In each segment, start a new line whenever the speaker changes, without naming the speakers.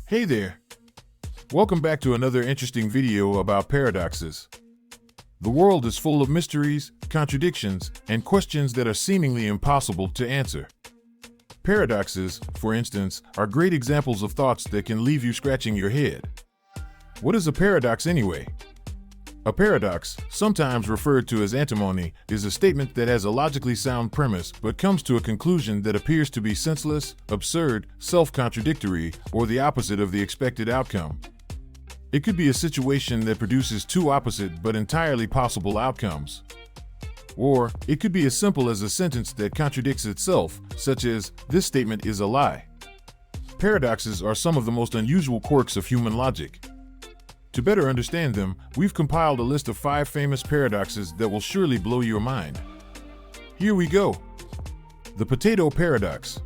Hey there! Welcome back to another interesting video about paradoxes. The world is full of mysteries, contradictions, and questions that are seemingly impossible to answer. Paradoxes, for instance, are great examples of thoughts that can leave you scratching your head. What is a paradox anyway? A paradox, sometimes referred to as antinomy, is a statement that has a logically sound premise but comes to a conclusion that appears to be senseless, absurd, self-contradictory, or the opposite of the expected outcome. It could be a situation that produces two opposite but entirely possible outcomes. Or it could be as simple as a sentence that contradicts itself, such as, "This statement is a lie." Paradoxes are some of the most unusual quirks of human logic. To better understand them, we've compiled a list of 5 famous paradoxes that will surely blow your mind. Here we go. The potato paradox.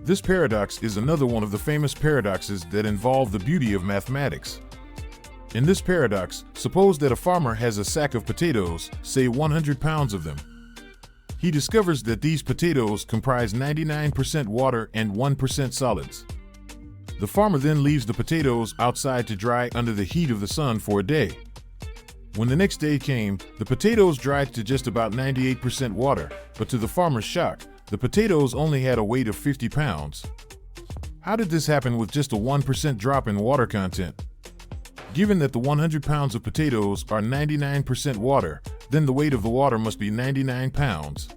This paradox is another one of the famous paradoxes that involve the beauty of mathematics. In this paradox, suppose that a farmer has a sack of potatoes, say 100 pounds of them. He discovers that these potatoes comprise 99% water and 1% solids. The farmer then leaves the potatoes outside to dry under the heat of the sun for a day. When the next day came, the potatoes dried to just about 98% water, but to the farmer's shock, the potatoes only had a weight of 50 pounds. How did this happen with just a 1% drop in water content? Given that the 100 pounds of potatoes are 99% water, then the weight of the water must be 99 pounds.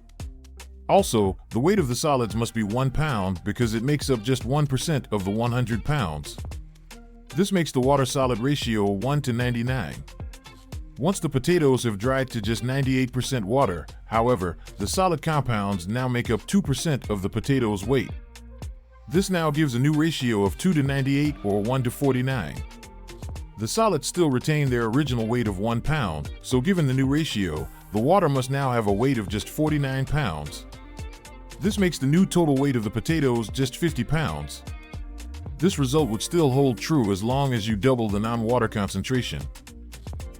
Also, the weight of the solids must be 1 pound because it makes up just 1% of the 100 pounds. This makes the water-solid ratio 1 to 99. Once the potatoes have dried to just 98% water, however, the solid compounds now make up 2% of the potato's weight. This now gives a new ratio of 2 to 98 or 1 to 49. The solids still retain their original weight of 1 pound, so given the new ratio, the water must now have a weight of just 49 pounds. This makes the new total weight of the potatoes just 50 pounds. This result would still hold true as long as you double the non-water concentration.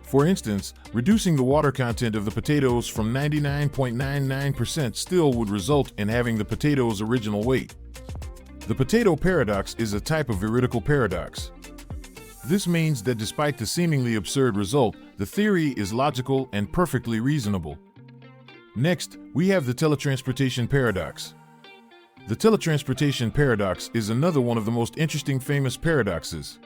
For instance, reducing the water content of the potatoes from 99.99% still would result in having the potato's original weight. The potato paradox is a type of veridical paradox. This means that despite the seemingly absurd result, the theory is logical and perfectly reasonable. Next, we have the teletransportation paradox. The teletransportation paradox is another one of the most interesting famous paradoxes.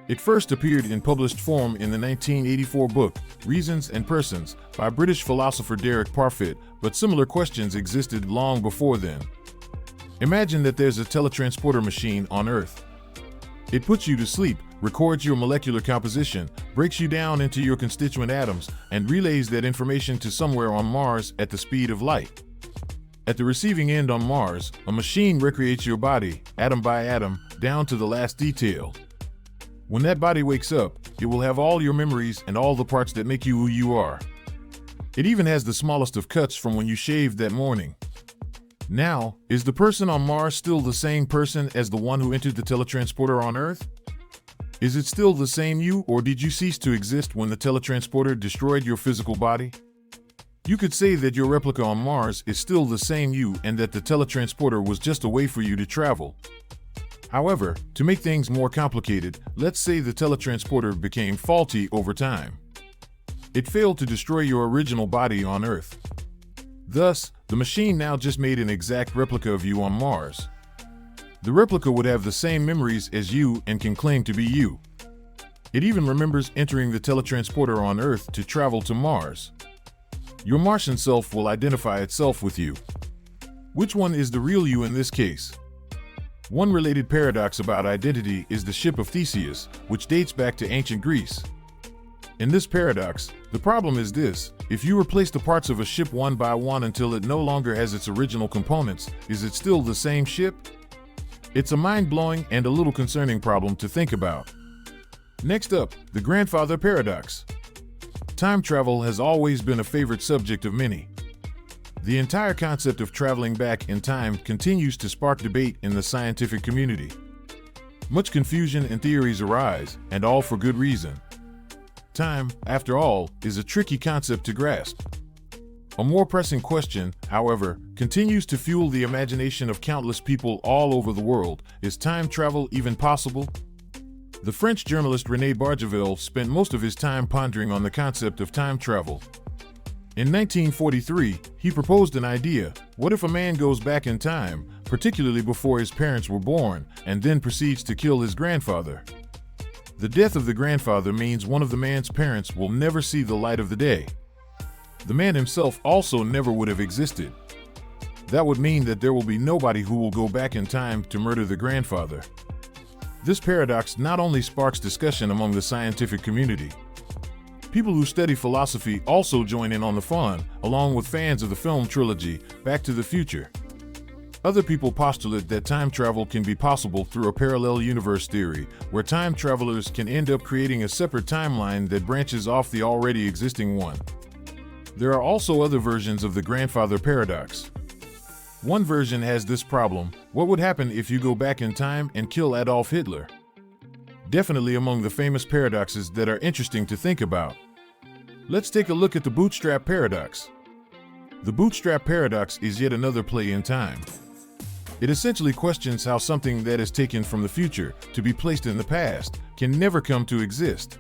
It first appeared in published form in the 1984 book, Reasons and Persons, by British philosopher Derek Parfit, but similar questions existed long before then. Imagine that there's a teletransporter machine on Earth. It puts you to sleep, records your molecular composition, breaks you down into your constituent atoms, and relays that information to somewhere on Mars at the speed of light. At the receiving end on Mars, a machine recreates your body, atom by atom, down to the last detail. When that body wakes up, it will have all your memories and all the parts that make you who you are. It even has the smallest of cuts from when you shaved that morning. Now, is the person on Mars still the same person as the one who entered the teletransporter on Earth? Is it still the same you, or did you cease to exist when the teletransporter destroyed your physical body? You could say that your replica on Mars is still the same you and that the teletransporter was just a way for you to travel. However, to make things more complicated, let's say the teletransporter became faulty over time. It failed to destroy your original body on Earth. Thus, the machine now just made an exact replica of you on Mars. The replica would have the same memories as you and can claim to be you. It even remembers entering the teletransporter on Earth to travel to Mars. Your Martian self will identify itself with you. Which one is the real you in this case? One related paradox about identity is the ship of Theseus, which dates back to ancient Greece. In this paradox, the problem is this: if you replace the parts of a ship one by one until it no longer has its original components, is it still the same ship? It's a mind-blowing and a little concerning problem to think about. Next up, the grandfather paradox. Time travel has always been a favorite subject of many. The entire concept of traveling back in time continues to spark debate in the scientific community. Much confusion and theories arise, and all for good reason. Time, after all, is a tricky concept to grasp. A more pressing question, however, continues to fuel the imagination of countless people all over the world. Is time travel even possible? The French journalist René Barjavel spent most of his time pondering on the concept of time travel. In 1943, he proposed an idea. What if a man goes back in time, particularly before his parents were born, and then proceeds to kill his grandfather? The death of the grandfather means one of the man's parents will never see the light of the day. The man himself also never would have existed. That would mean that there will be nobody who will go back in time to murder the grandfather. This paradox not only sparks discussion among the scientific community. People who study philosophy also join in on the fun, along with fans of the film trilogy, Back to the Future. Other people postulate that time travel can be possible through a parallel universe theory, where time travelers can end up creating a separate timeline that branches off the already existing one. There are also other versions of the grandfather paradox. One version has this problem: what would happen if you go back in time and kill Adolf Hitler? Definitely among the famous paradoxes that are interesting to think about. Let's take a look at the bootstrap paradox. The bootstrap paradox is yet another play in time. It essentially questions how something that is taken from the future to be placed in the past can never come to exist.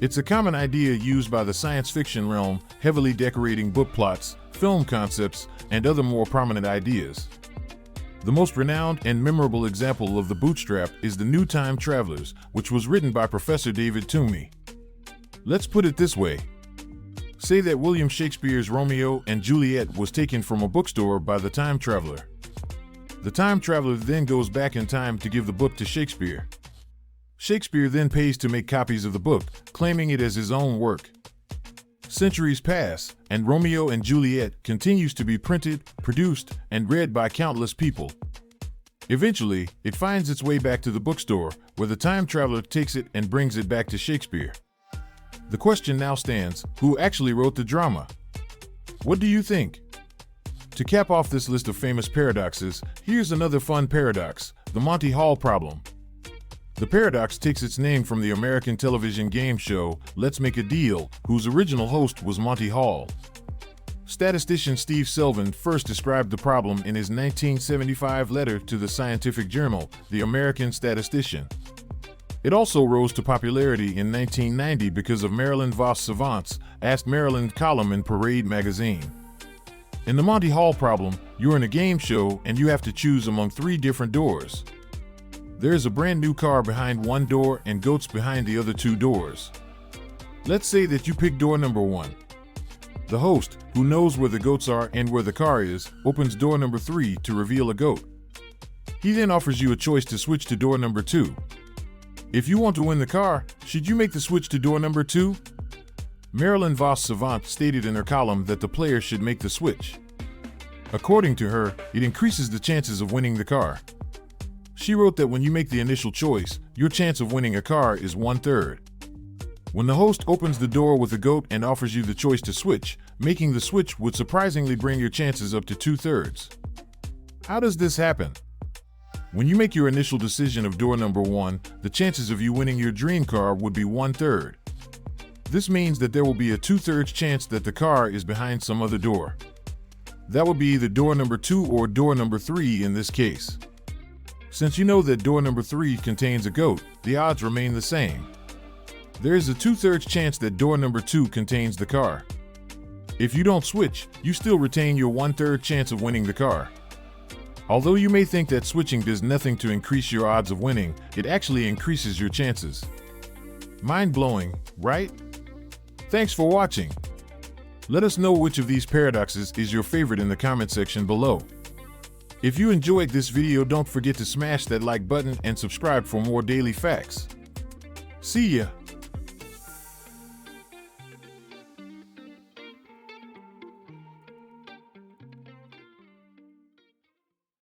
It's a common idea used by the science fiction realm, heavily decorating book plots, film concepts, and other more prominent ideas. The most renowned and memorable example of the bootstrap is The New Time Travelers, which was written by Professor David Toomey. Let's put it this way. Say that William Shakespeare's Romeo and Juliet was taken from a bookstore by the time traveler. The time traveler then goes back in time to give the book to Shakespeare. Shakespeare then pays to make copies of the book, claiming it as his own work. Centuries pass, and Romeo and Juliet continues to be printed, produced, and read by countless people. Eventually, it finds its way back to the bookstore, where the time traveler takes it and brings it back to Shakespeare. The question now stands: who actually wrote the drama? What do you think? To cap off this list of famous paradoxes, here's another fun paradox: the Monty Hall problem. The paradox takes its name from the American television game show Let's Make a Deal, whose original host was Monty Hall. Statistician Steve Selvin first described the problem in his 1975 letter to the scientific journal, The American Statistician. It also rose to popularity in 1990 because of Marilyn Vos Savant's Ask Marilyn column in Parade magazine. In the Monty Hall problem, you're in a game show and you have to choose among 3 different doors. There is a brand new car behind one door and goats behind the other 2 doors. Let's say that you pick door number 1. The host, who knows where the goats are and where the car is, opens door number 3 to reveal a goat. He then offers you a choice to switch to door number 2. If you want to win the car, should you make the switch to door number 2? Marilyn Vos Savant stated in her column that the player should make the switch. According to her, it increases the chances of winning the car. She wrote that when you make the initial choice, your chance of winning a car is 1/3. When the host opens the door with a goat and offers you the choice to switch, making the switch would surprisingly bring your chances up to 2/3. How does this happen? When you make your initial decision of door number 1, the chances of you winning your dream car would be 1/3. This means that there will be a 2/3 chance that the car is behind some other door. That would be either door number 2 or door number 3 in this case. Since you know that door number 3 contains a goat, the odds remain the same. There is a 2/3 chance that door number 2 contains the car. If you don't switch, you still retain your 1/3 chance of winning the car. Although you may think that switching does nothing to increase your odds of winning, it actually increases your chances. Mind-blowing, right? Thanks for watching. Let us know which of these paradoxes is your favorite in the comment section below. If you enjoyed this video, don't forget to smash that like button and subscribe for more daily facts. See ya!